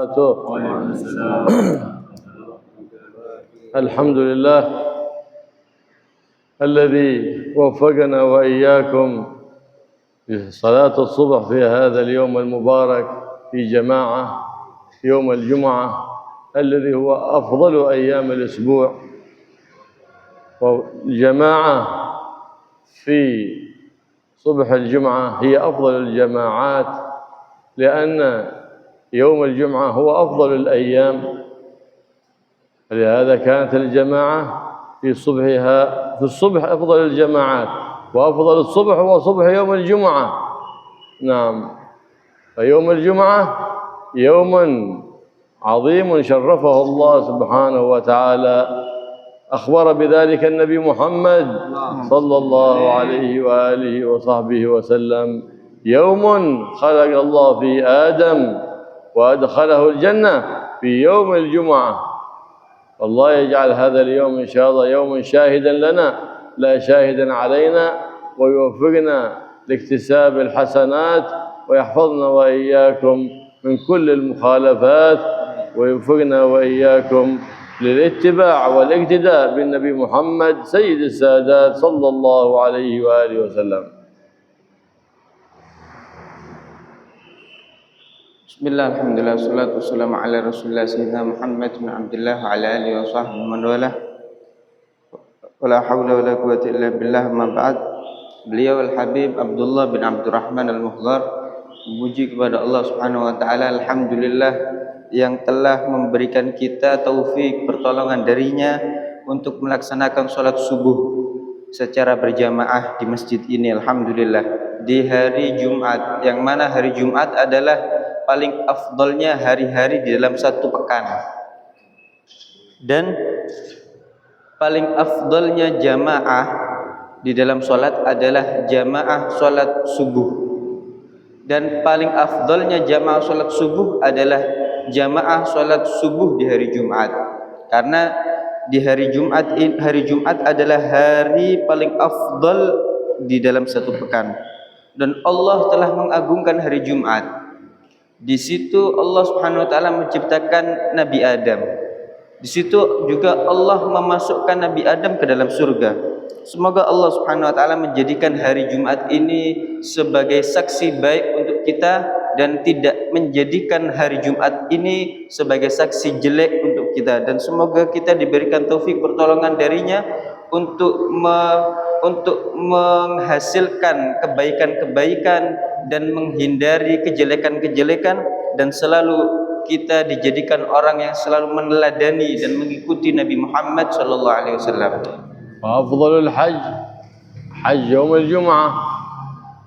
وبركاته. الحمد لله الذي وفقنا وإياكم لصلاة الصبح في هذا اليوم المبارك في جماعة يوم الجمعة الذي هو أفضل أيام الأسبوع. والجماعة في صبح الجمعة هي أفضل الجماعات، لأن يوم الجمعة هو أفضل الأيام، لهذا كانت الجماعة في الصبح أفضل الجماعات، وأفضل الصبح هو صبح يوم الجمعة. نعم، فيوم الجمعة يوم عظيم شرفه الله سبحانه وتعالى، أخبر بذلك النبي محمد صلى الله عليه وآله وصحبه وسلم: يوم خلق الله فيه آدم وأدخله الجنة في يوم الجمعة. الله يجعل هذا اليوم إن شاء الله يوما شاهدا لنا لا شاهدا علينا، ويوفقنا لاكتساب الحسنات، ويحفظنا وإياكم من كل المخالفات، ويوفقنا وإياكم للاتباع والاقتداء بالنبي محمد سيد السادات صلى الله عليه وآله وسلم. Bismillah, alhamdulillah, wassalatu wassalamu ala rasulillah sayyidina Muhammad bin Abdullah wa ala alihi wa sahbihi man walah. Wala hawla wala quwwata illa billah, ma ba'd. Beliau Al-Habib Abdullah bin Abdurrahman Al-Muhdhar memuji kepada Allah Subhanahu wa taala, alhamdulillah, yang telah memberikan kita taufik pertolongan darinya untuk melaksanakan sholat subuh secara berjamaah di masjid ini, alhamdulillah, di hari Jumat, yang mana hari Jumat adalah paling afdalnya hari-hari di dalam satu pekan, dan paling afdalnya jamaah di dalam sholat adalah jamaah sholat subuh, dan paling afdalnya jamaah sholat subuh adalah jamaah sholat subuh di hari Jumat, karena di hari Jumat adalah hari paling afdal di dalam satu pekan, dan Allah telah mengagungkan hari Jumat. Di situ Allah Subhanahu wa taala menciptakan Nabi Adam. Di situ juga Allah memasukkan Nabi Adam ke dalam surga. Semoga Allah Subhanahu wa taala menjadikan hari Jumat ini sebagai saksi baik untuk kita, dan tidak menjadikan hari Jumat ini sebagai saksi jelek untuk kita, dan semoga kita diberikan taufik pertolongan darinya untuk menghasilkan kebaikan-kebaikan dan menghindari kejelekan-kejelekan, dan selalu kita dijadikan orang yang selalu meneladani dan mengikuti Nabi Muhammad sallallahu alaihi wasallam. وأفضل الحج حج يوم الجمعة،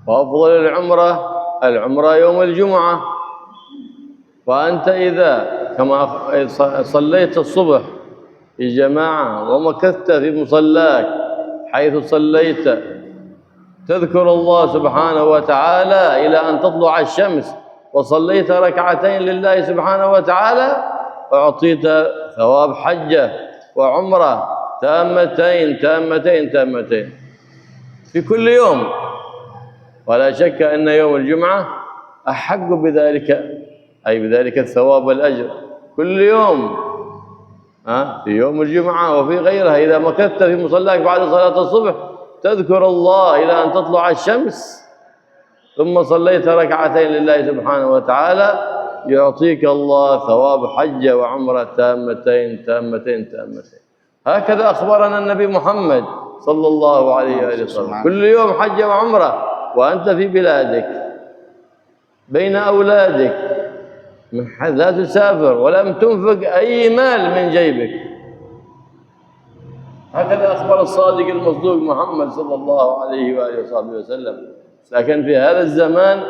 وأفضل العمرة يوم الجمعة. وأنت إذا كما صليت الصبح في جماعة ومكثت في مصلاك حيث صليت تذكر الله سبحانه وتعالى إلى أن تطلع الشمس، وصليت ركعتين لله سبحانه وتعالى، أعطيت ثواب حجة وعمرة تامتين في كل يوم. ولا شك أن يوم الجمعة أحق بذلك، أي بذلك الثواب والأجر كل يوم، في يوم الجمعة وفي غيرها. إذا مكثت في مصلاك بعد صلاة الصبح تذكر الله إلى أن تطلع الشمس، ثم صليت ركعتين لله سبحانه وتعالى، يعطيك الله ثواب حجة وعمرة تامتين. هكذا أخبرنا النبي محمد صلى الله عليه وسلم: كل يوم حجة وعمرة وأنت في بلادك بين أولادك، لا تسافر ولم تنفق أي مال من جيبك. هكذا أخبر الصادق المصدوق محمد صلى الله عليه وآله وصحبه وسلم. لكن في هذا الزمان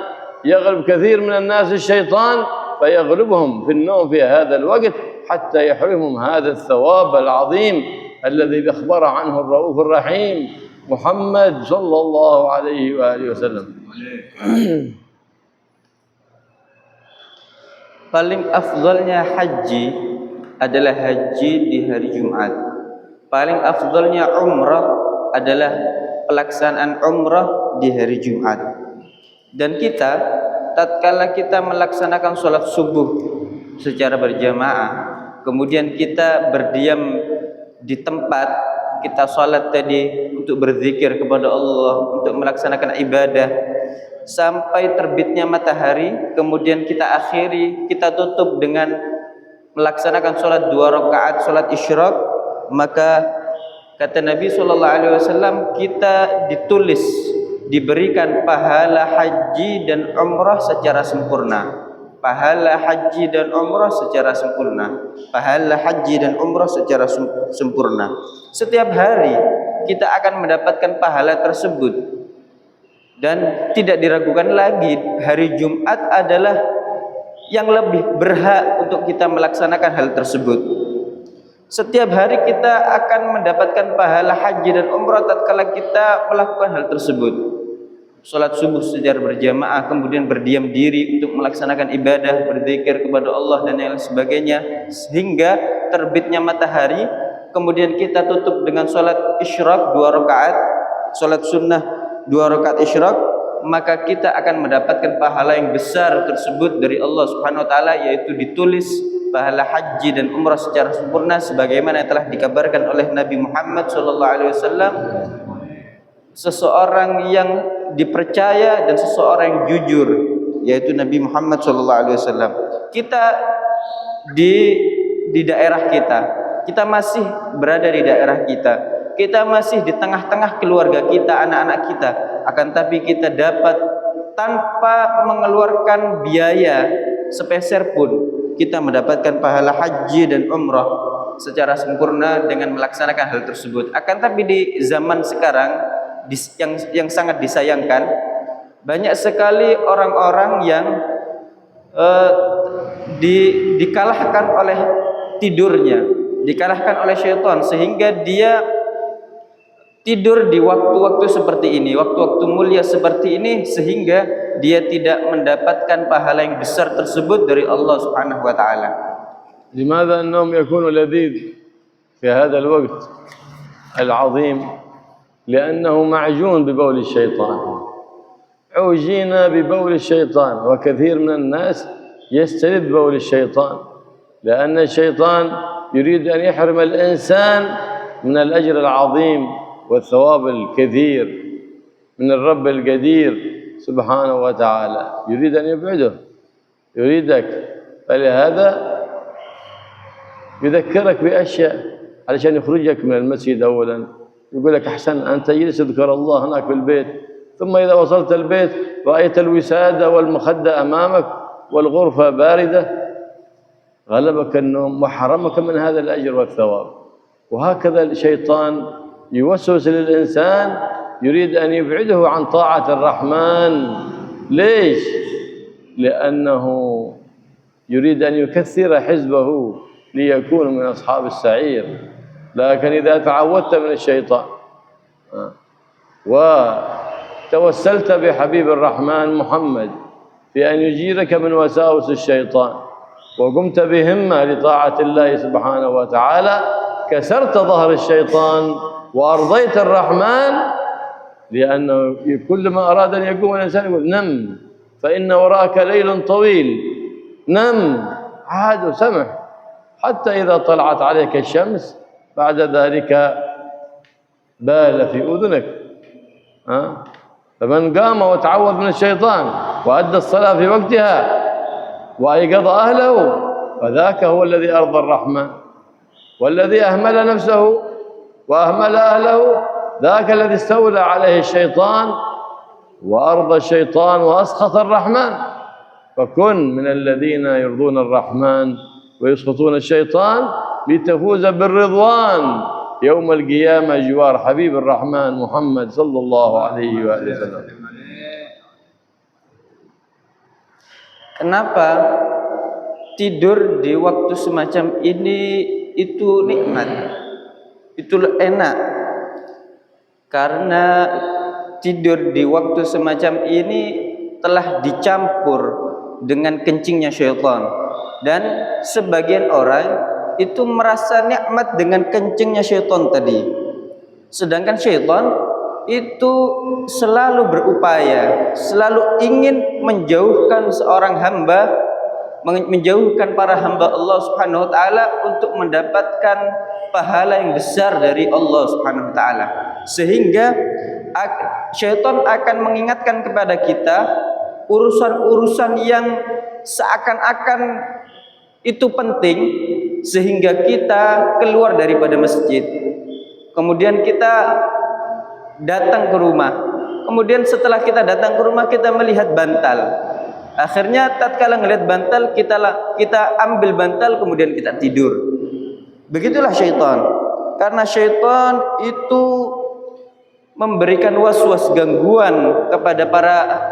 يغلب كثير من الناس الشيطان، فيغلبهم في النوم في هذا الوقت حتى يحرمهم هذا الثواب العظيم الذي أخبر عنه الرؤوف الرحيم محمد صلى الله عليه وآله وسلم. Paling afdalnya haji adalah haji di hari Jumat. Paling afdalnya umrah adalah pelaksanaan umrah di hari Jumat. Dan kita tatkala kita melaksanakan sholat subuh secara berjamaah, kemudian kita berdiam di tempat, kita sholat tadi untuk berzikir kepada Allah, untuk melaksanakan ibadah sampai terbitnya matahari, kemudian kita akhiri, kita tutup dengan melaksanakan sholat 2 rakaat sholat isyraq, maka kata Nabi SAW, kita ditulis, diberikan pahala haji dan umrah secara sempurna. Pahala haji dan umrah secara sempurna. Pahala haji dan umrah secara sempurna. Setiap hari kita akan mendapatkan pahala tersebut. Dan tidak diragukan lagi, hari Jumat adalah yang lebih berhak untuk kita melaksanakan hal tersebut. Setiap hari kita akan mendapatkan pahala haji dan umrah tatkala kita melakukan hal tersebut. Salat subuh secara berjamaah, kemudian berdiam diri untuk melaksanakan ibadah, berzikir kepada Allah dan yang lain sebagainya, sehingga terbitnya matahari, kemudian kita tutup dengan salat isyraq 2 rakaat, salat sunnah 2 rakaat isyraq, maka kita akan mendapatkan pahala yang besar tersebut dari Allah Subhanahu wa taala, yaitu ditulis pahala haji dan umrah secara sempurna sebagaimana yang telah dikabarkan oleh Nabi Muhammad SAW. Seseorang yang dipercaya dan seseorang yang jujur, yaitu Nabi Muhammad SAW. Kita di daerah kita masih berada di daerah kita masih di tengah-tengah keluarga kita, anak-anak kita, akan tapi kita dapat tanpa mengeluarkan biaya sepeser pun, kita mendapatkan pahala haji dan umrah secara sempurna dengan melaksanakan hal tersebut. Akan tapi di zaman sekarang yang sangat disayangkan, banyak sekali orang-orang yang dikalahkan oleh tidurnya, dikalahkan oleh syaitan, sehingga dia tidur di waktu-waktu seperti ini, waktu-waktu mulia seperti ini, sehingga dia tidak mendapatkan pahala yang besar tersebut dari Allah Subhanahu wa taala. لماذا النوم يكون لذيذ في هذا الوقت العظيم؟ لأنه معجون ببول الشيطان. عوجينا ببول الشيطان، وكثير من الناس يستلذ بول الشيطان، لأن الشيطان يريد أن يحرم الإنسان من الأجر العظيم والثواب الكثير من الرب القدير سبحانه وتعالى، يريد أن يبعده، يريدك، فلهذا يذكرك بأشياء علشان يخرجك من المسجد أولا، يقول لك أحسن أن تجلس تذكر الله هناك في البيت، ثم إذا وصلت البيت رأيت الوسادة والمخدة أمامك والغرفة باردة، غلبك النوم وحرمك من هذا الأجر والثواب. وهكذا الشيطان يوسوس للإنسان، يريد أن يبعده عن طاعة الرحمن. ليش؟ لأنه يريد أن يكثر حزبه ليكون من أصحاب السعير. لكن إذا تعودت من الشيطان وتوسلت بحبيب الرحمن محمد في أن يجيرك من وساوس الشيطان، وقمت بهمة لطاعة الله سبحانه وتعالى، كسرت ظهر الشيطان وأرضيت الرحمن، لأنه كلما أراد أن يقوم الإنسان يقول نم فإن وراءك ليل طويل، نم، عاد وسمح حتى إذا طلعت عليك الشمس بعد ذلك بال في أذنك. فمن قام وتعوذ من الشيطان وأدى الصلاة في وقتها وأيقظ أهله فذاك هو الذي أرضى الرحمن، والذي أهمل نفسه وأهمل أهله ذاك الذي استولى عليه الشيطان وأرضى الشيطان وأسخط الرحمن. فكن من الذين يرضون الرحمن ويسخطون الشيطان لتفوز بالرضوان يوم القيامة جوار حبيب الرحمن محمد صلى الله عليه وسلم. Kenapa tidur di waktu semacam ini itu nikmat, itu enak? Karena tidur di waktu semacam ini telah dicampur dengan kencingnya syaitan, dan sebagian orang itu merasa nikmat dengan kencingnya syaitan tadi, sedangkan syaitan itu selalu berupaya, selalu ingin menjauhkan seorang hamba menjauhkan para hamba Allah Subhanahu wa taala untuk mendapatkan pahala yang besar dari Allah Subhanahu wa taala. Sehingga syaitan akan mengingatkan kepada kita urusan-urusan yang seakan-akan itu penting sehingga kita keluar daripada masjid. Kemudian kita datang ke rumah. Kemudian setelah kita datang ke rumah kita melihat bantal. Akhirnya tatkala melihat bantal kita ambil bantal kemudian kita tidur. Begitulah syaitan. Karena syaitan itu memberikan was-was gangguan kepada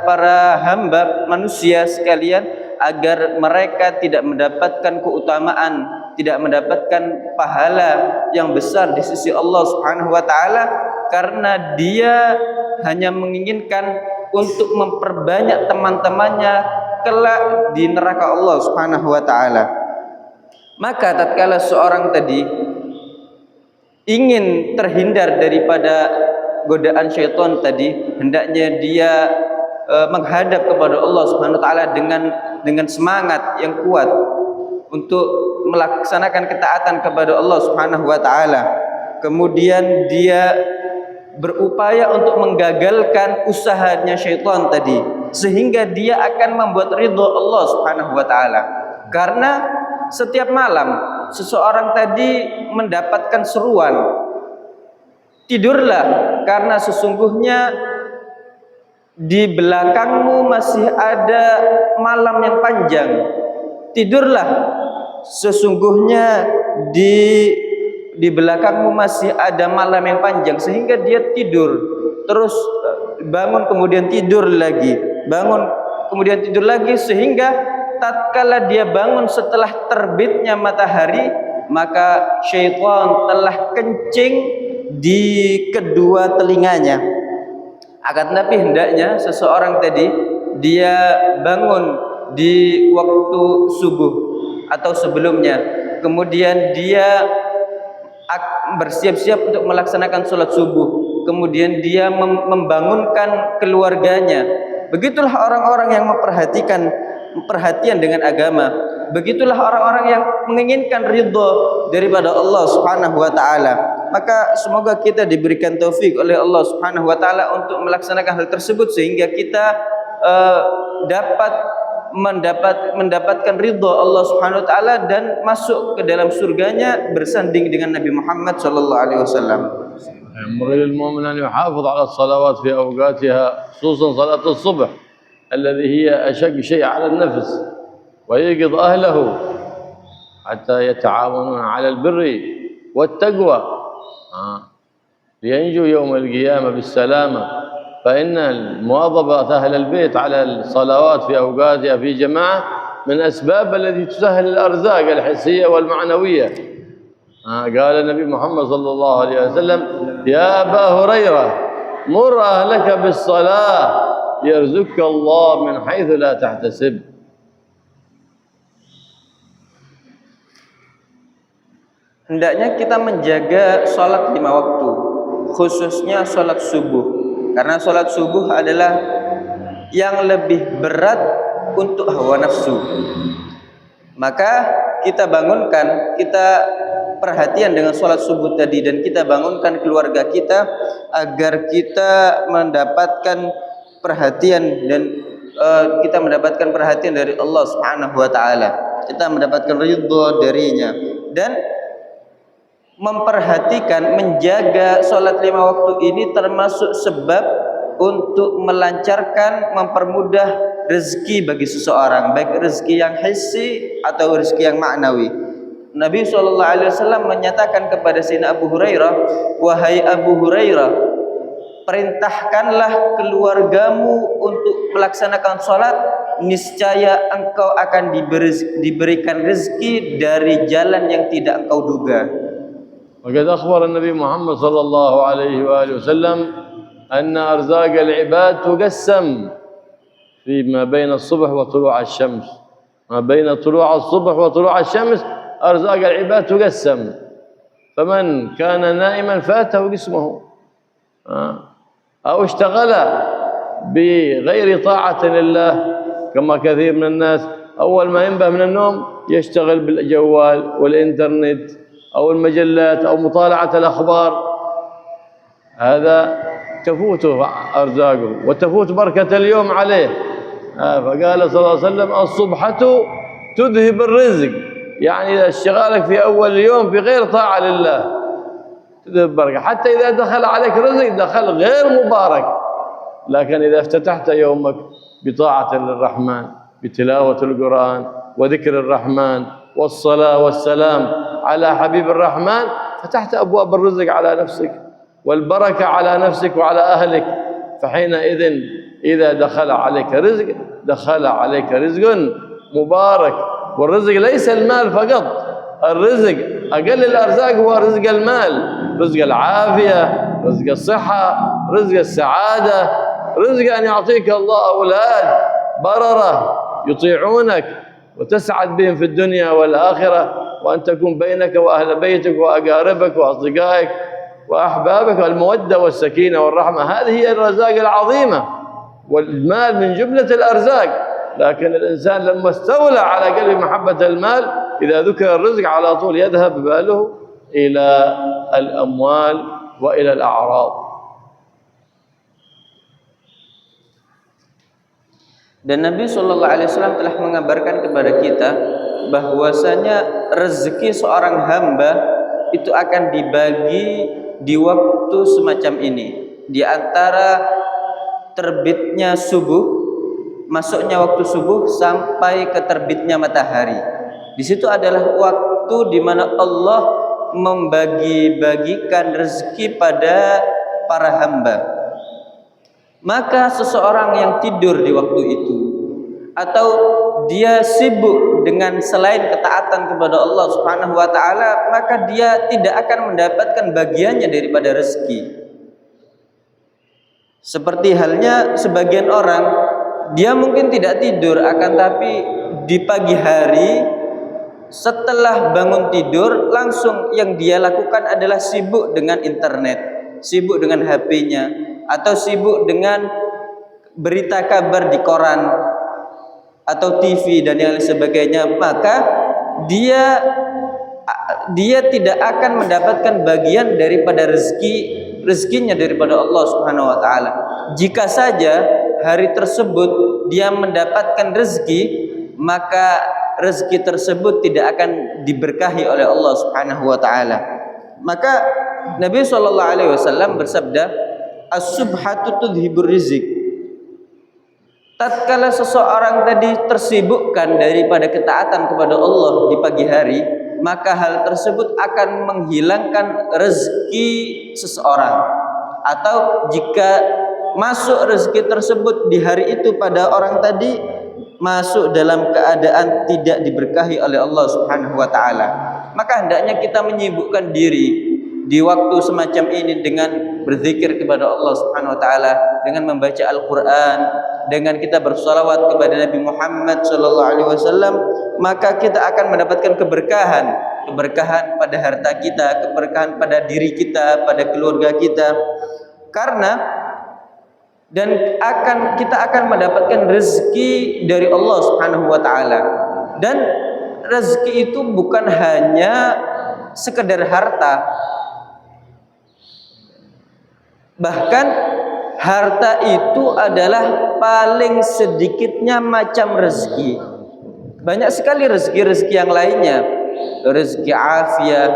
para hamba manusia sekalian agar mereka tidak mendapatkan keutamaan, tidak mendapatkan pahala yang besar di sisi Allah Subhanahu wa taala karena dia hanya menginginkan untuk memperbanyak teman-temannya kelak di neraka Allah Subhanahu wa taala. Maka tatkala seorang tadi ingin terhindar daripada godaan syaitan tadi, hendaknya dia menghadap kepada Allah Subhanahu wa taala dengan semangat yang kuat untuk melaksanakan ketaatan kepada Allah Subhanahu wa taala. Kemudian dia berupaya untuk menggagalkan usahanya syaitan tadi sehingga dia akan membuat ridha Allah Subhanahu wa taala. Karena setiap malam seseorang tadi mendapatkan seruan, tidurlah karena sesungguhnya di belakangmu masih ada malam yang panjang. Tidurlah sesungguhnya di belakangmu masih ada malam yang panjang, sehingga dia tidur terus bangun kemudian tidur lagi, bangun kemudian tidur lagi, sehingga tatkala dia bangun setelah terbitnya matahari maka syaitan telah kencing di kedua telinganya. Akan tetapi hendaknya seseorang tadi dia bangun di waktu subuh atau sebelumnya, kemudian dia bersiap-siap untuk melaksanakan sholat subuh, kemudian dia membangunkan keluarganya. Begitulah orang-orang yang perhatian dengan agama. Begitulah orang-orang yang menginginkan ridha daripada Allah Subhanahu wa taala. Maka semoga kita diberikan taufik oleh Allah Subhanahu wa taala untuk melaksanakan hal tersebut sehingga kita dapat mendapatkan ridha Allah Subhanahu wa taala dan masuk ke dalam surganya bersanding dengan Nabi Muhammad sallallahu alaihi wasallam. ينبغي للمؤمن أن يحافظ على الصلوات في أوقاتها خصوصا صلاة الصبح الذي هي أشق شيء على النفس وييقظ أهله حتى يتعاونون على البر والتقوى لينجوا يوم القيامة بالسلامة. فإن المواظبة أهل البيت على الصلوات في أوقاتها في جماعة من أسباب التي تسهل الأرزاق الحسية والمعنوية. قال النبي محمد صلى الله عليه وسلم يا أبا هريرة مر أهلك بالصلاة يرزقك الله من حيث لا تحتسب. Hendaknya kita menjaga sholat 5 waktu, khususnya sholat subuh, karena sholat subuh adalah yang lebih berat untuk hawa nafsu. Maka kita bangunkan, kita perhatian dengan sholat subuh tadi, dan kita bangunkan keluarga kita agar kita mendapatkan perhatian dan kita mendapatkan perhatian dari Allah Subhanahu wa taala. Kita mendapatkan ridha darinya dan memperhatikan menjaga sholat 5 waktu ini termasuk sebab untuk melancarkan, mempermudah rezeki bagi seseorang, baik rezeki yang hissi atau rezeki yang maknawi. Nabi SAW menyatakan kepada Sayyidina Abu Hurairah, wahai Abu Hurairah, perintahkanlah keluargamu untuk melaksanakan sholat, niscaya engkau akan diberikan rezeki dari jalan yang tidak engkau duga. وقد أخبر النبي محمد صلى الله عليه وآله وسلم أن أرزاق العباد تقسم فيما بين الصبح وطلوع الشمس. ما بين طلوع الصبح وطلوع الشمس أرزاق العباد تقسم، فمن كان نائما فاته قسمه أو اشتغل بغير طاعة لله كما كثير من الناس أول ما ينبه من النوم يشتغل بالجوال والإنترنت أو المجلات أو مطالعة الأخبار، هذا تفوته أرزاقه وتفوت بركة اليوم عليه. فقال صلى الله عليه وسلم: الصبحة تذهب الرزق، يعني اشتغالك في أول اليوم في غير طاعة لله تذهب بركة، حتى إذا دخل عليك رزق دخل غير مبارك. لكن إذا افتتحت يومك بطاعة للرحمن بتلاوة القرآن وذكر الرحمن والصلاة والسلام على حبيب الرحمن، فتحت أبواب الرزق على نفسك والبركة على نفسك وعلى أهلك. فحينئذ إذا دخل عليك رزق دخل عليك رزق مبارك. والرزق ليس المال فقط، الرزق أقل الأرزاق هو رزق المال، رزق العافية، رزق الصحة، رزق السعادة، رزق أن يعطيك الله أولاد بررة يطيعونك وتسعد بهم في الدنيا والآخرة، وأن تكون بينك وأهل بيتك وأقاربك وأصدقائك وأحبابك المودة والسكينة والرحمة. هذه هي الرزاق العظيمة، والمال من جملة الأرزاق. لكن الإنسان لما استولى على قلب محبة المال، إذا ذكر الرزق على طول يذهب باله إلى الأموال وإلى الأعراض. Dan Nabi SAW telah mengabarkan kepada kita bahwasanya rezeki seorang hamba itu akan dibagi di waktu semacam ini, di antara terbitnya subuh, masuknya waktu subuh sampai ke terbitnya matahari. Di situ adalah waktu di mana Allah membagi-bagikan rezeki pada para hamba. Maka seseorang yang tidur di waktu itu, atau dia sibuk dengan selain ketaatan kepada Allah Subhanahu wa taala, maka dia tidak akan mendapatkan bagiannya daripada rezeki. Seperti halnya sebagian orang, dia mungkin tidak tidur, akan tapi di pagi hari setelah bangun tidur langsung yang dia lakukan adalah sibuk dengan internet, sibuk dengan HP-nya, atau sibuk dengan berita kabar di koran atau TV dan yang lain sebagainya. Maka dia tidak akan mendapatkan bagian daripada rezekinya daripada Allah Subhanahu wa taala. Jika saja hari tersebut dia mendapatkan rezeki, maka rezeki tersebut tidak akan diberkahi oleh Allah Subhanahu wa taala. Maka Nabi SAW bersabda, as-subhatu tudhibur rizq. Tatkala seseorang tadi tersibukkan daripada ketaatan kepada Allah di pagi hari, maka hal tersebut akan menghilangkan rezeki seseorang. Atau jika masuk rezeki tersebut di hari itu pada orang tadi, masuk dalam keadaan tidak diberkahi oleh Allah Subhanahu wa taala. Maka hendaknya kita menyibukkan diri di waktu semacam ini dengan berzikir kepada Allah Subhanahu wa taala, dengan membaca Al-Qur'an, dengan kita bersalawat kepada Nabi Muhammad sallallahu alaihi wasallam, maka kita akan mendapatkan keberkahan pada harta kita, keberkahan pada diri kita, pada keluarga kita. Kita akan mendapatkan rezeki dari Allah Subhanahu wa taala. Dan rezeki itu bukan hanya sekedar harta. Bahkan harta itu adalah paling sedikitnya macam rezeki. Banyak sekali rezeki-rezeki yang lainnya, rezeki afiat,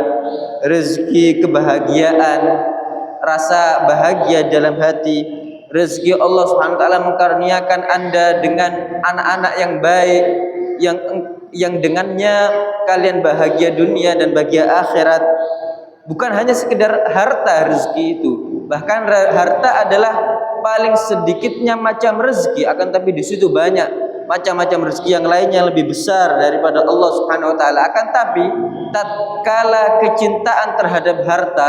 rezeki kebahagiaan, rasa bahagia dalam hati, rezeki Allah Subhanahu wa taala mengkaruniakan Anda dengan anak-anak yang baik, yang dengannya kalian bahagia dunia dan bahagia akhirat. Bukan hanya sekedar harta rezeki itu, bahkan harta adalah paling sedikitnya macam rezeki, akan tapi di situ banyak macam-macam rezeki yang lainnya lebih besar daripada Allah Subhanahu wa taala. Akan tapi tatkala kecintaan terhadap harta,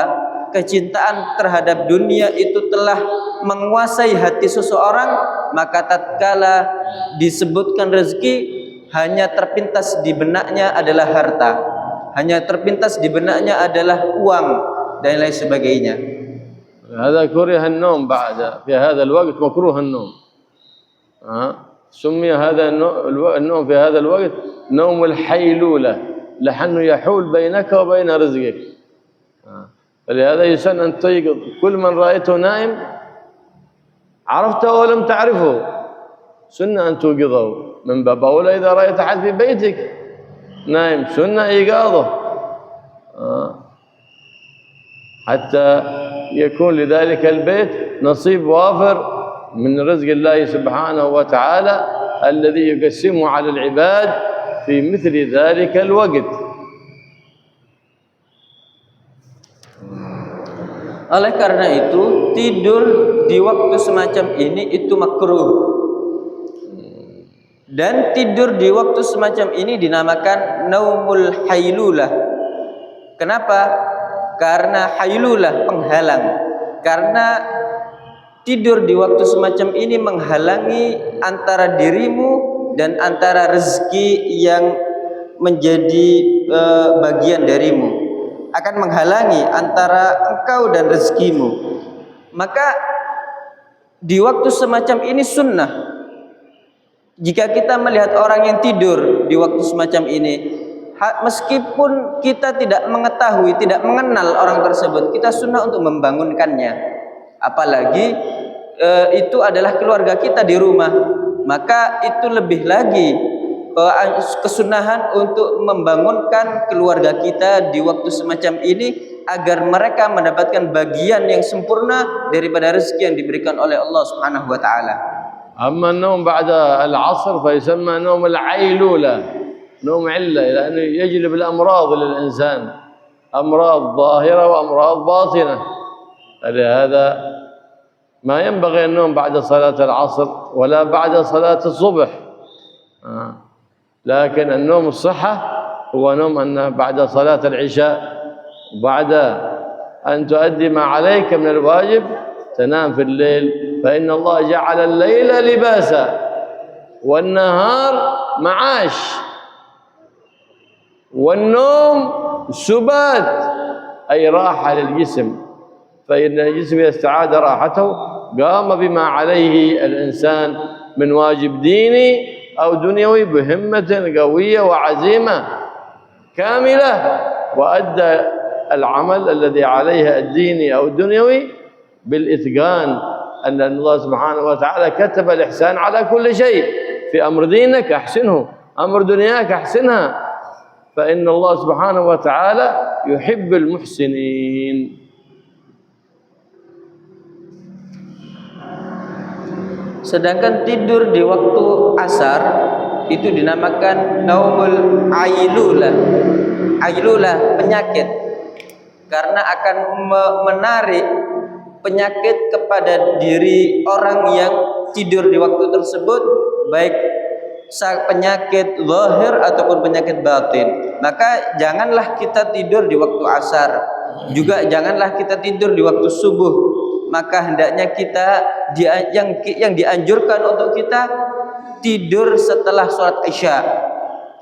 kecintaan terhadap dunia itu telah menguasai hati seseorang, maka tatkala disebutkan rezeki, hanya terpintas di benaknya adalah harta, hanya terpintas di benaknya adalah uang dan lain sebagainya. هذا كره النوم بعد في هذا الوقت مكروه النوم سمي هذا النوم في هذا الوقت نوم الحيلولة، لأنه يحول بينك وبين رزقك. فلهذا يسن أن تيقظ كل من رأيته نائم عرفته ولم تعرفه، سنة أن توقظه. من باب أولى إذا رأيت أحد في بيتك نائم سنة إيقاظه حتى يكون لذلك البيت نصيب وافر من رزق الله سبحانه وتعالى الذي يقسمه على العباد في مثل ذلك الوقت. Oleh karena itu, tidur di waktu semacam ini itu makruh. Dan tidur di waktu semacam ini dinamakan naumul hailulah. Kenapa? Karena hailulah penghalang. Karena tidur di waktu semacam ini menghalangi antara dirimu dan antara rezeki yang menjadi bagian darimu. Akan menghalangi antara engkau dan rezekimu. Maka di waktu semacam ini sunnah, jika kita melihat orang yang tidur di waktu semacam ini, meskipun kita tidak mengetahui, tidak mengenal orang tersebut, kita sunnah untuk membangunkannya. Apalagi itu adalah keluarga kita di rumah, maka itu lebih lagi kesunahan untuk membangunkan keluarga kita di waktu semacam ini agar mereka mendapatkan bagian yang sempurna daripada rezeki yang diberikan oleh Allah Subhanahu wa taala. أما النوم بعد العصر فيسمى نوم العيلولة، نوم علة، لأنه يجلب الأمراض للإنسان، أمراض ظاهرة وأمراض باطنة. لهذا ما ينبغي النوم بعد صلاة العصر ولا بعد صلاة الصبح. لكن النوم الصحة هو نوم أنه بعد صلاة العشاء، بعد أن تؤدي ما عليك من الواجب تنام في الليل، فإن الله جعل الليل لباسا والنهار معاش، والنوم سبات أي راحة للجسم، فإن الجسم إذا استعاد راحته قام بما عليه الإنسان من واجب ديني أو دنيوي بهمة قوية وعزيمة كاملة، وأدى العمل الذي عليه الديني أو الدنيوي بالإتقان، أن الله سبحانه وتعالى كتب الإحسان على كل شيء. في أمر دينك أحسنه، أمر دنياك أحسنها، فإن الله سبحانه وتعالى يحب المحسنين. Sedangkan tidur di waktu asar itu dinamakan naumul ailulah. Ailulah penyakit, karena akan menarik penyakit kepada diri orang yang tidur di waktu tersebut, baik penyakit zahir ataupun penyakit batin. Maka janganlah kita tidur di waktu asar, juga janganlah kita tidur di waktu subuh. Maka hendaknya kita yang dianjurkan untuk kita tidur setelah sholat isya,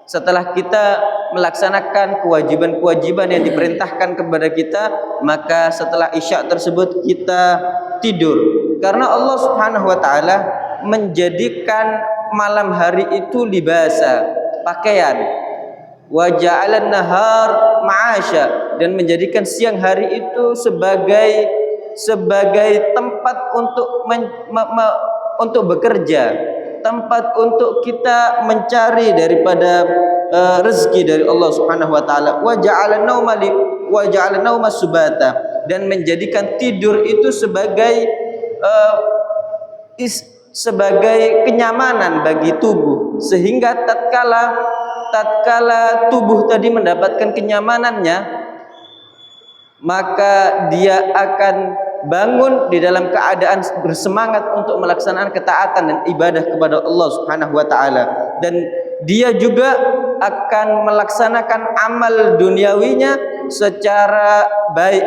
setelah kita melaksanakan kewajiban-kewajiban yang diperintahkan kepada kita, maka setelah isya tersebut kita tidur. Karena Allah Subhanahu wa taala menjadikan malam hari itu libasa, pakaian, wa ja'alan nahar ma'asya, dan menjadikan siang hari itu sebagai tempat untuk bekerja, tempat untuk kita mencari daripada rezeki dari Allah Subhanahu wa taala. Wa ja'alan nauma subata, dan menjadikan tidur itu sebagai kenyamanan bagi tubuh, sehingga tatkala tubuh tadi mendapatkan kenyamanannya, maka dia akan bangun di dalam keadaan bersemangat untuk melaksanakan ketaatan dan ibadah kepada Allah Subhanahu wa taala, dan dia juga akan melaksanakan amal duniawinya secara baik,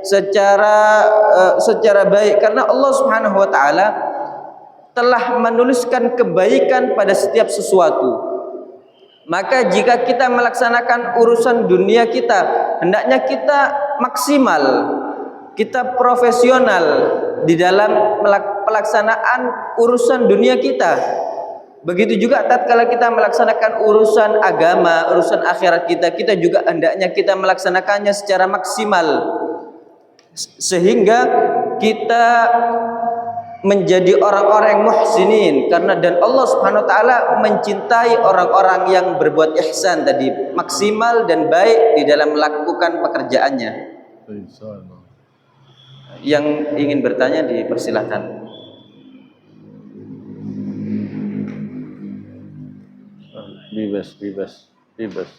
secara baik, karena Allah Subhanahu wa taala telah menuliskan kebaikan pada setiap sesuatu. Maka jika kita melaksanakan urusan dunia kita, hendaknya kita maksimal, kita profesional di dalam pelaksanaan urusan dunia kita. Begitu juga tatkala kita melaksanakan urusan agama, urusan akhirat kita, kita juga hendaknya kita melaksanakannya secara maksimal sehingga kita menjadi orang-orang yang muhsinin, karena dan Allah Subhanahu wa taala mencintai orang-orang yang berbuat ihsan tadi, maksimal dan baik di dalam melakukan pekerjaannya. Yang ingin bertanya dipersilahkan. Bebas.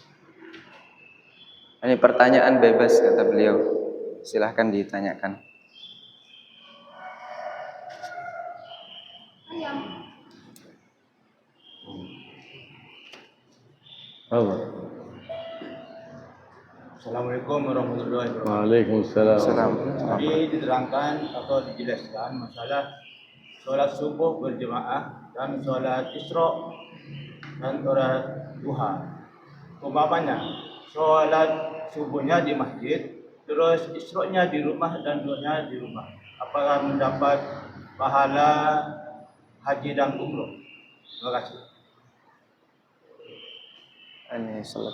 Ini pertanyaan bebas kata beliau. Silahkan ditanyakan. Assalamualaikum warahmatullahi wabarakatuh. Waalaikumsalam. Tadi diterangkan atau dijelaskan masalah sholat subuh berjemaah dan sholat isra dan sholat duha. Umpamanya sholat subuhnya di masjid, terus isra-nya di rumah dan duhanya di rumah. Apakah mendapat pahala haji dan umroh? Terima kasih. Ini salat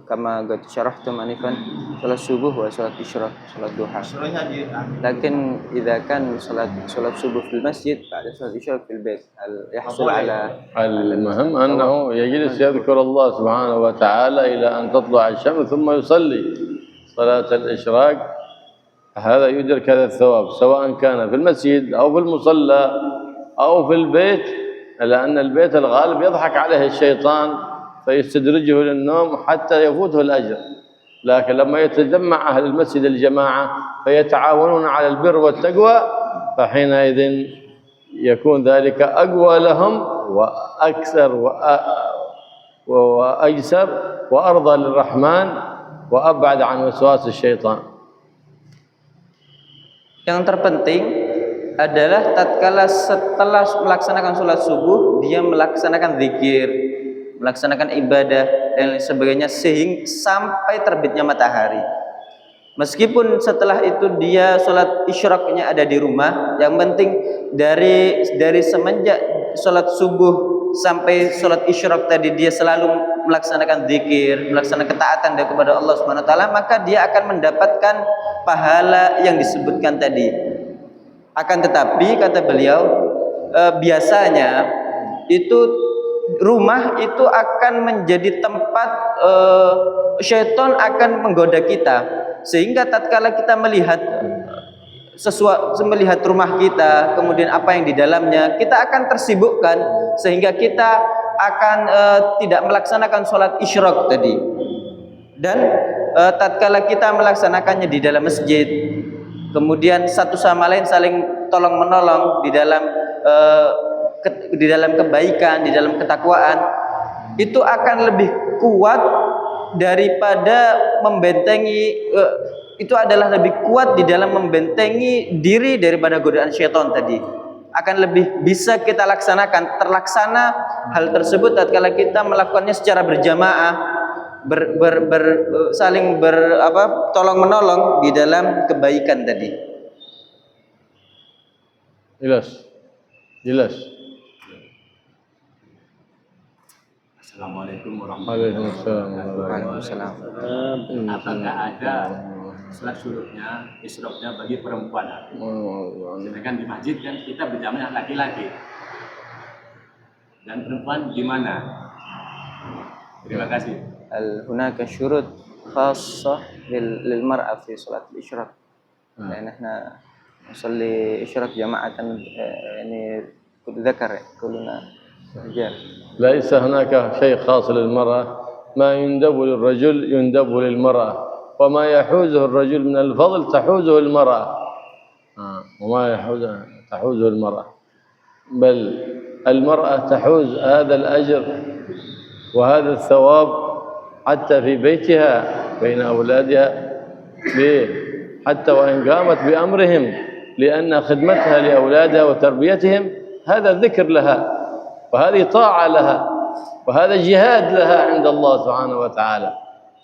kama qad syarahtum anifan salat subuh wa salat isyraq salat duha. Lakin idza kan salat subuh fil masjid ba'da salat isyraq fil bait hal yahsul ala المهم أنه يجلس يذكر الله سبحانه وتعالى إلى أن تطلع الشمس ثم يصلي صلاة الإشراق. هذا يدرك هذا الثواب سواء كان في المسجد أو في المصلى أو في البيت، لأن البيت الغالب يضحك عليه الشيطان فيستدرجه للنوم حتى يفوته الأجر. لكن لما يتجمع أهل المسجد الجماعة فيتعاونون على البر والتقوى فحينئذ يكون ذلك أقوى لهم وأكثر وأيسر وأرضى للرحمن وأبعد عن وسواس الشيطان. Yang terpenting adalah tatkala setelah melaksanakan sholat subuh dia melaksanakan zikir, melaksanakan ibadah dan lain sebagainya sehingga sampai terbitnya matahari. Meskipun setelah itu dia sholat isyraqnya ada di rumah, yang penting dari semenjak sholat subuh sampai sholat isyraq tadi dia selalu melaksanakan zikir, melaksanakan ketaatan kepada Allah Subhanahu wa taala, maka dia akan mendapatkan pahala yang disebutkan tadi. Akan tetapi kata beliau biasanya itu rumah itu akan menjadi tempat syaitan akan menggoda kita, sehingga tatkala kita melihat melihat rumah kita, kemudian apa yang di dalamnya, kita akan tersibukkan sehingga kita akan tidak melaksanakan sholat isyraq tadi. Dan tatkala kita melaksanakannya di dalam masjid, kemudian satu sama lain saling tolong menolong di dalam kebaikan, di dalam ketakwaan, itu akan lebih kuat daripada membentengi, itu adalah lebih kuat di dalam membentengi diri daripada godaan syaitan tadi. Akan lebih bisa kita terlaksana hal tersebut tatkala kita melakukannya secara berjamaah, saling tolong menolong di dalam kebaikan tadi. Jelas. Assalamualaikum warahmatullahi wabarakatuh. Waalaikumsalam. Apakah ada sholat syuruknya, isyraqnya bagi perempuan? Sedangkan di masjid kan kita berjamaah laki-laki dan perempuan gimana? Terima kasih. Hunaka syurut khassah lil mar'a fi salat isyraq. Dan احنا نصلي isyraq jama'atan يعني ذكر كلنا رجال. ليس هناك شيء خاص للمرأة، ما يندب للرجل يندب للمرأة، وما يحوزه الرجل من الفضل تحوزه المرأة، وما تحوزه المرأة، بل المرأة تحوز هذا الأجر وهذا الثواب حتى في بيتها بين أولادها، حتى وإن قامت بأمرهم، لأن خدمتها لأولادها وتربيتهم هذا ذكر لها، وهذه طاعة لها، وهذا جهاد لها عند الله سبحانه وتعالى.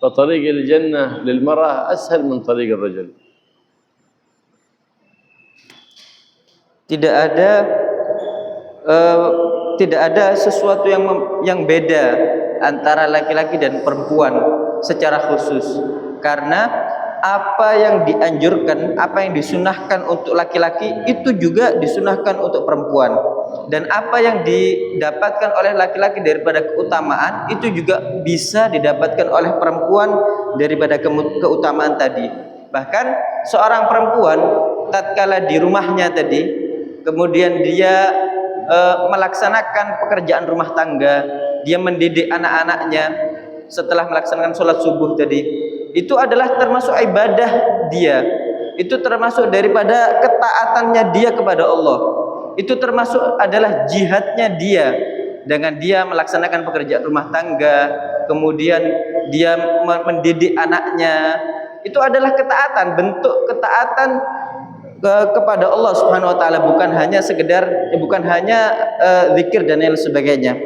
فطريق الجنة للمرأة أسهل من طريق الرجل. Tidak ada tidak ada sesuatu yang beda antara laki-laki dan perempuan secara khusus, karena apa yang dianjurkan, apa yang disunahkan untuk laki-laki itu juga disunahkan untuk perempuan, dan apa yang didapatkan oleh laki-laki daripada keutamaan itu juga bisa didapatkan oleh perempuan daripada keutamaan tadi. Bahkan seorang perempuan tatkala di rumahnya tadi, kemudian dia melaksanakan pekerjaan rumah tangga, dia mendidik anak-anaknya setelah melaksanakan sholat subuh tadi, itu adalah termasuk ibadah dia, itu termasuk daripada ketaatannya dia kepada Allah, itu termasuk adalah jihadnya dia dengan dia melaksanakan pekerjaan rumah tangga, kemudian dia mendidik anaknya. Itu adalah ketaatan, bentuk ketaatan kepada Allah Subhanahu wa taala, bukan hanya sekedar bukan hanya zikir dan lain sebagainya.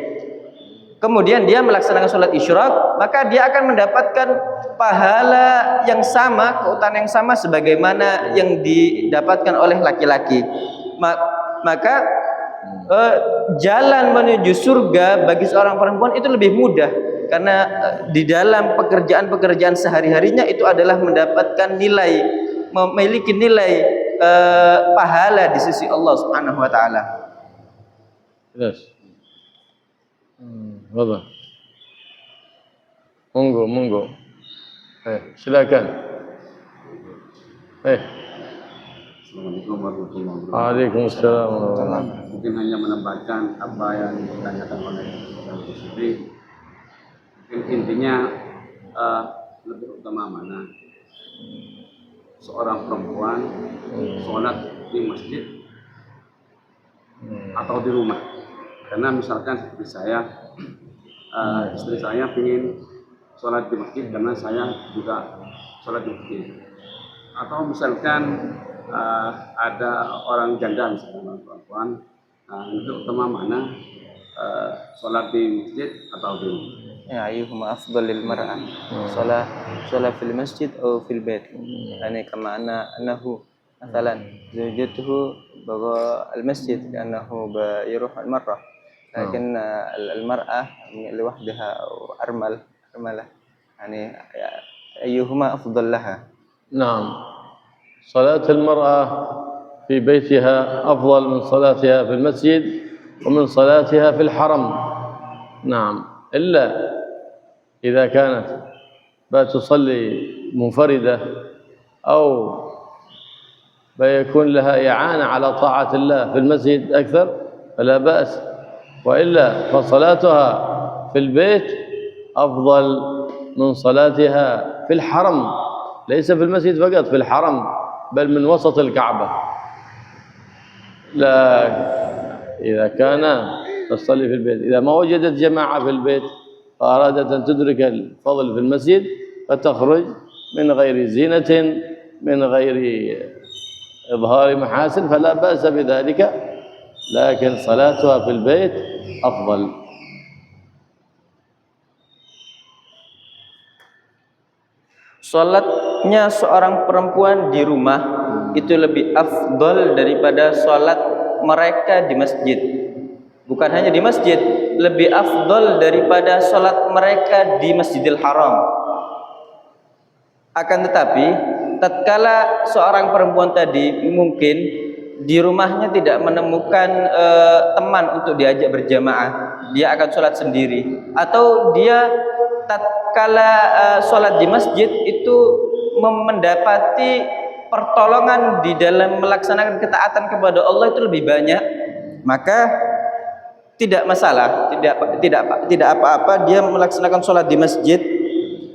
Kemudian dia melaksanakan sholat isyraq, maka dia akan mendapatkan pahala yang sama, keutamaan yang sama sebagaimana yang didapatkan oleh laki-laki. Maka jalan menuju surga bagi seorang perempuan itu lebih mudah, karena di dalam pekerjaan-pekerjaan sehari-harinya itu adalah mendapatkan nilai, memiliki nilai pahala di sisi Allah Subhanahu wa taala. Yes. Wadah. Monggo. Silakan. Assalamualaikum warahmatullahi wabarakatuh. Waalaikumsalam. Mungkin hanya menambahkan apa yang ditanyakan oleh Yang Sudri. Mungkin intinya lebih utama mana seorang perempuan sholat di masjid atau di rumah. Karena misalkan seperti saya, istri saya ingin sholat di masjid karena saya juga sholat di masjid. Atau misalkan ada orang janda, misalkan orang perempuan, untuk utama mana sholat di masjid atau di rumah. Ya, ayyuhuma afdalil mar'ah, sholat fil masjid atau fil bait. Yani kama annahu مثلا زوجته بغى المسجد لأنه يروح المرة، لكن المرأة لوحدها أو أرملة يعني أيهما أفضل لها؟ نعم، صلاة المرأة في بيتها أفضل من صلاتها في المسجد ومن صلاتها في الحرم. نعم، إلا إذا كانت تصلي منفردة أو فيكون لها إعانة على طاعة الله في المسجد أكثر فلا بأس، وإلا فصلاتها في البيت أفضل من صلاتها في الحرم، ليس في المسجد فقط، في الحرم بل من وسط الكعبة. لا، إذا كان تصلي في البيت، إذا ما وجدت جماعة في البيت فأرادت أن تدرك الفضل في المسجد فتخرج من غير زينة، من غير إظهار محاسن، فلا بأس بذلك، لكن صلاتها في البيت أفضل. Salatnya seorang perempuan di rumah itu lebih afdol daripada salat mereka di masjid. Bukan hanya di masjid, lebih afdol daripada salat mereka di Masjidil Haram. Akan tetapi tatkala seorang perempuan tadi mungkin di rumahnya tidak menemukan teman untuk diajak berjamaah, dia akan sholat sendiri, atau dia tatkala sholat di masjid itu mendapati pertolongan di dalam melaksanakan ketaatan kepada Allah itu lebih banyak, maka tidak masalah, tidak apa-apa dia melaksanakan sholat di masjid.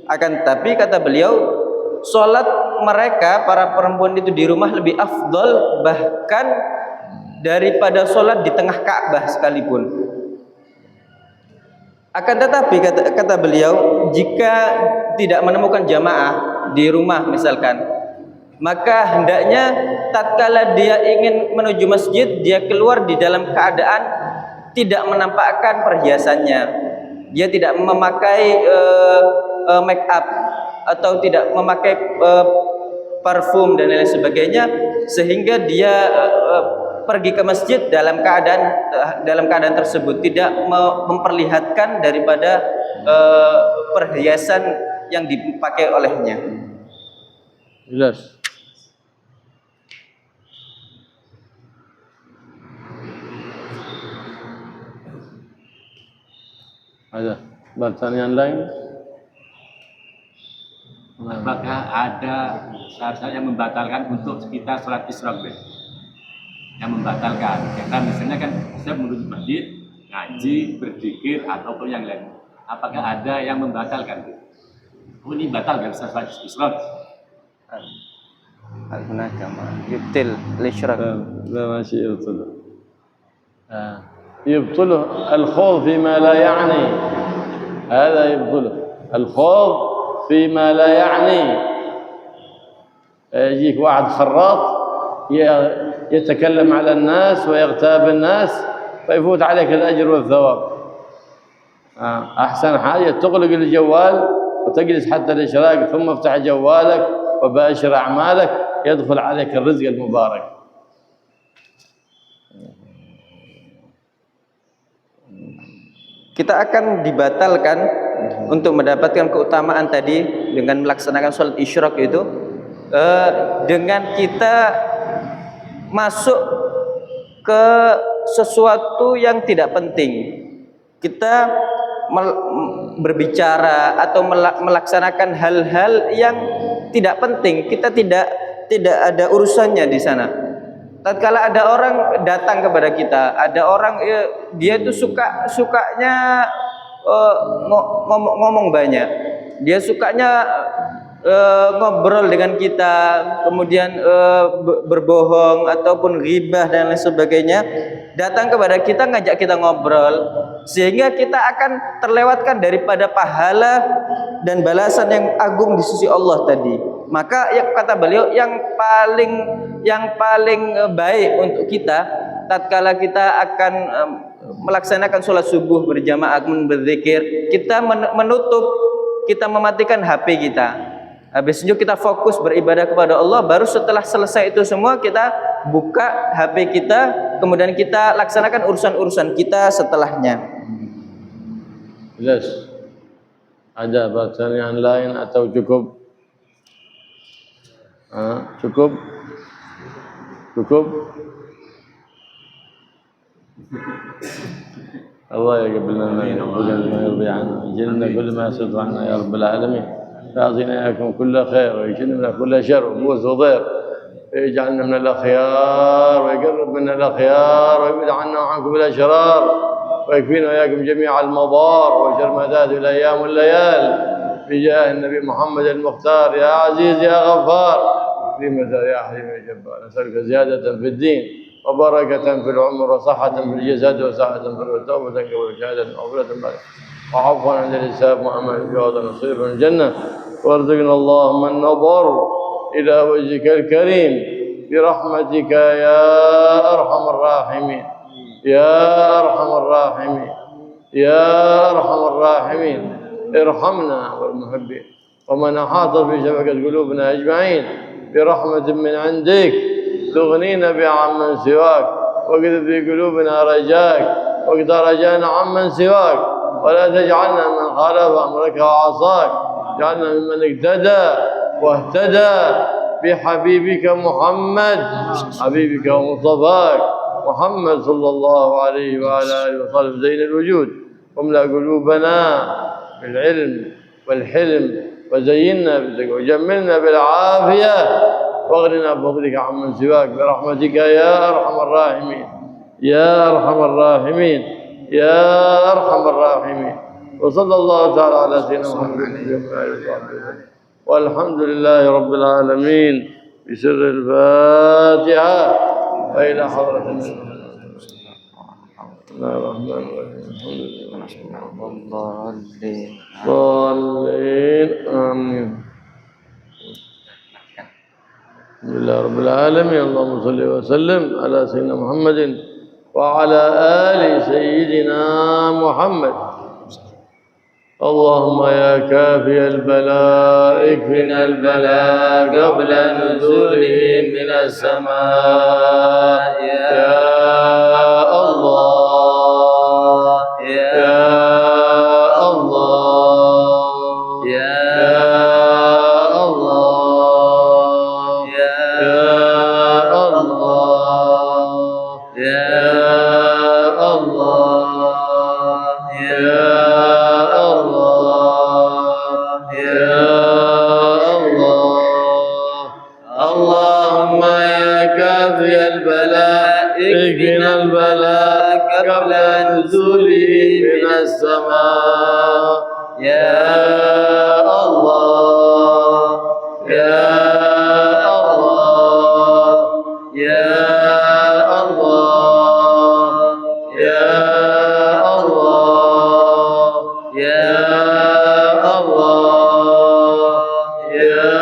Akan tetapi kata beliau, sholat mereka para perempuan itu di rumah lebih afdol bahkan daripada sholat di tengah Ka'bah sekalipun. Akan tetapi kata beliau, jika tidak menemukan jamaah di rumah misalkan, maka hendaknya tatkala dia ingin menuju masjid, dia keluar di dalam keadaan tidak menampakkan perhiasannya, dia tidak memakai make up atau tidak memakai parfum dan lain sebagainya, sehingga dia pergi ke masjid dalam keadaan tersebut tidak memperlihatkan daripada perhiasan yang dipakai olehnya. Jelas. Ada pertanyaan lain? Apakah ada syarat yang membatalkan untuk kita sholat isyraq? Yang membatalkan, karena misalnya kan saya menuju masjid, ngaji, berzikir ataupun yang lain. Apakah ada yang membatalkan? Oh, ini batal kan sholat isyraq? Al-munajamah yubtil al-isyraq. لا ماشي يبطله. يبطله الخوض فيما لا يعني، هذا يبطله الخوض فيما لا يعني. يجيك واحد خراط يتكلم على الناس ويغتاب الناس فيفوت عليك الأجر والثواب. أحسن حاجة تغلق الجوال وتجلس حتى الإشراق ثم افتح جوالك وباشر أعمالك يدخل عليك الرزق المبارك. Kita akan dibatalkan untuk mendapatkan keutamaan tadi dengan melaksanakan sholat isyraq itu dengan kita masuk ke sesuatu yang tidak penting. Kita berbicara atau melaksanakan hal-hal yang tidak penting. Kita tidak ada urusannya di sana. Tatkala ada orang datang kepada kita, ada orang dia itu sukanya ngomong banyak, dia sukanya ngobrol dengan kita, kemudian berbohong ataupun ghibah dan lain sebagainya, datang kepada kita ngajak kita ngobrol, sehingga kita akan terlewatkan daripada pahala dan balasan yang agung di sisi Allah tadi. Maka ya, kata beliau yang paling baik untuk kita tatkala kita akan melaksanakan sholat subuh berjamaah berzikir, kita menutup, kita mematikan HP kita. Habis itu kita fokus beribadah kepada Allah. Baru setelah selesai itu semua kita buka HP kita, kemudian kita laksanakan urusan-urusan kita setelahnya. Jelas. Ada pertanyaan lain atau cukup? Cukup? الله يقبلنا ما يرضي عنا، يجلنا كل ما يسد عنا يا رب العالمين. يعطينا اياكم كل خير ويجنبنا كل شر وبوس وضير، يجعلنا من الاخيار ويقرب منا الاخيار ويبعد عنا وعنكم الاشرار، ويكفينا واياكم جميع المضار وشرمدات الايام والليال بجاه النبي محمد المختار. يا عزيز يا غفار يا حليم يا جبار، نسألك زيادة في الدين وبركة في العمر وصحة في الجسد وسعة في التوبة وشهادة وغفرة وعفوا عند الحساب وأمان الجواد ونصيب من الجنة، وارزقنا اللهم النظر إلى وجهك الكريم برحمتك يا أرحم الراحمين يا أرحم الراحمين يا أرحم الراحمين. ارحمنا والمحبين ومن أحاط في شبكة قلوبنا أجمعين برحمة من عندك، تغنينا بها عمن سواك، واقذف في قلوبنا رجاك وقد رجانا عمن سواك، ولا تجعلنا من خالف أمرك وعصاك، اجعلنا ممن اقتدى واهتدى بحبيبك محمد حبيبك ومصطفاك محمد صلى الله عليه وعلى آله وصحبه زين الوجود، واملأ قلوبنا بالعلم والحلم وزينا بالتقوى وجملنا بالعافية واغننا بفضلك عمن سواك برحمتك يا أرحم الراحمين يا أرحم الراحمين يا أرحم الراحمين. وصلى الله تعالى على سيدنا محمد والحمد لله رب العالمين بسر الفاتحة وإلى حضرة النبي. بسم الله الرحمن الرحيم. ضالين آمين. الحمد لله رب العالمين. اللهم صل وسلم على سيدنا محمد وعلى آل سيدنا محمد. اللهم يا كافي البلاء اكفنا البلاء قبل نزوله من السماء يا الله يا الله يا الله يا الله يا الله يا اللهم يا كافي البلاء اكفنا البلاء قبل نزوله من السماء يا الله يا الله يا الله يا الله يا الله يا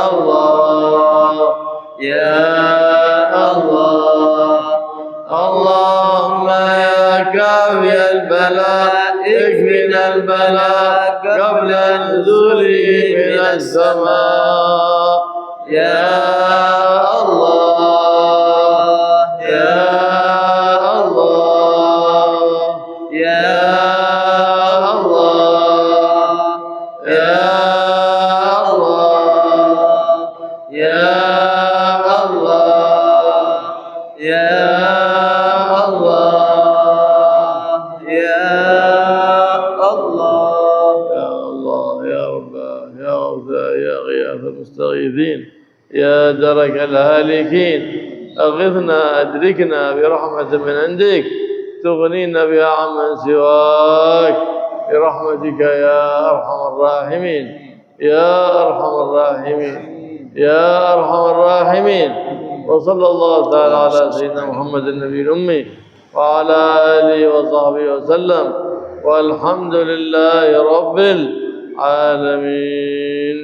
الله يا الله اللهم يا كافي البلاء اكفنا البلاء قبل نزوله من السماء يا الله يا الله يا الله يا الله يا الله يا الله يا الله يا الله يا رب يا غوث يا غياث المستغيثين يا درك الهالكين أغثنا أدركنا برحمة من عندك تغنينا بها عمن سواك برحمتك يا أرحم الراحمين يا أرحم الراحمين يا أرحم الراحمين وصلى الله تعالى على سيدنا محمد النبي الأمي وعلى آله وصحبه وسلم والحمد لله رب العالمين.